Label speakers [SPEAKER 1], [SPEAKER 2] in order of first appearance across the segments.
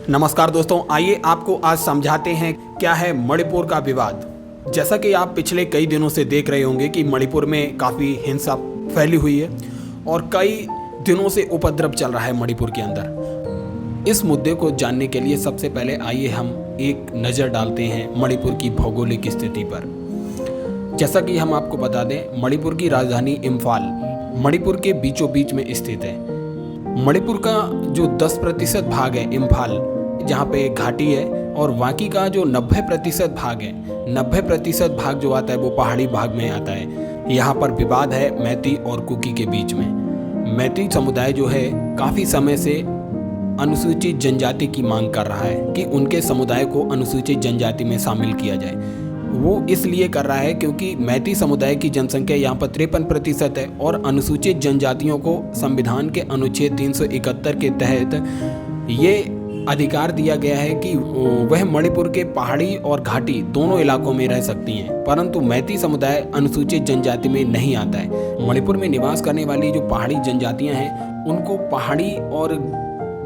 [SPEAKER 1] नमस्कार दोस्तों, आइए आपको आज समझाते हैं क्या है मणिपुर का विवाद। जैसा कि आप पिछले कई दिनों से देख रहे होंगे कि मणिपुर में काफ़ी हिंसा फैली हुई है और कई दिनों से उपद्रव चल रहा है मणिपुर के अंदर। इस मुद्दे को जानने के लिए सबसे पहले आइए हम एक नज़र डालते हैं मणिपुर की भौगोलिक स्थिति पर। जैसा कि हम आपको बता दें, मणिपुर की राजधानी इम्फाल मणिपुर के बीचों बीच में स्थित है। मणिपुर का जो 10% भाग है इम्फाल, जहाँ पे घाटी है, और बाकी का जो 90% भाग है, 90% भाग जो आता है वो पहाड़ी भाग में आता है। यहाँ पर विवाद है मैती और कुकी के बीच में। मैती समुदाय जो है काफ़ी समय से अनुसूचित जनजाति की मांग कर रहा है कि उनके समुदाय को अनुसूचित जनजाति में शामिल किया जाए। वो इसलिए कर रहा है क्योंकि मैती समुदाय की जनसंख्या यहाँ पर 53% है और अनुसूचित जनजातियों को संविधान के अनुच्छेद 371 के तहत ये अधिकार दिया गया है कि वह मणिपुर के पहाड़ी और घाटी दोनों इलाकों में रह सकती हैं, परंतु मैती समुदाय अनुसूचित जनजाति में नहीं आता है। मणिपुर में निवास करने वाली जो पहाड़ी जनजातियां हैं उनको पहाड़ी और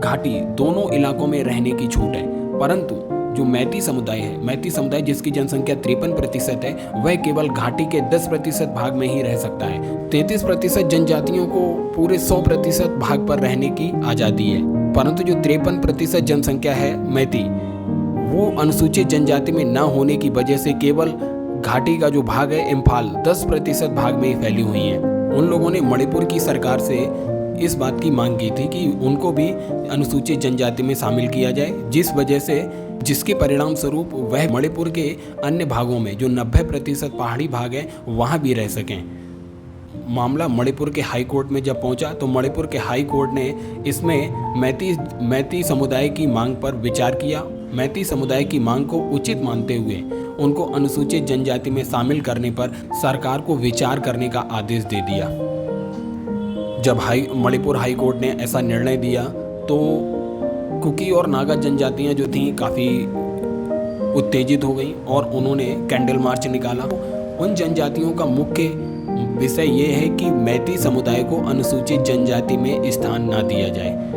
[SPEAKER 1] घाटी दोनों इलाकों में रहने की छूट है, परंतु जो मैती समुदाय है, मैती समुदाय जिसकी जनसंख्या 53% है, वह केवल घाटी के 10% भाग में ही रह सकता है। 33% जनजातियों को पूरे 100% भाग पर रहने की आज़ादी है, परंतु जो 53% जनसंख्या है मैती, वो अनुसूचित जनजाति में न होने की वजह से केवल घाटी का जो भाग है इम्फाल 10% भाग में ही फैली हुई है। उन लोगों ने मणिपुर की सरकार से इस बात की मांग की थी कि उनको भी अनुसूचित जनजाति में शामिल किया जाए, जिस वजह से जिसके परिणाम स्वरूप वह मणिपुर के अन्य भागों में जो 90% पहाड़ी भाग है वहाँ भी रह सकें। मामला मणिपुर के हाई कोर्ट में जब पहुंचा तो मणिपुर के हाई कोर्ट ने इसमें मैती समुदाय की मांग पर विचार किया। मैती समुदाय की मांग को उचित मानते हुए उनको अनुसूचित जनजाति में शामिल करने पर सरकार को विचार करने का आदेश दे दिया। जब मणिपुर हाई कोर्ट ने ऐसा निर्णय दिया तो कुकी और नागा जनजातियां जो थीं काफ़ी उत्तेजित हो गई और उन्होंने कैंडल मार्च निकाला। उन जनजातियों का मुख्य विषय ये है कि मैती समुदाय को अनुसूचित जनजाति में स्थान ना दिया जाए।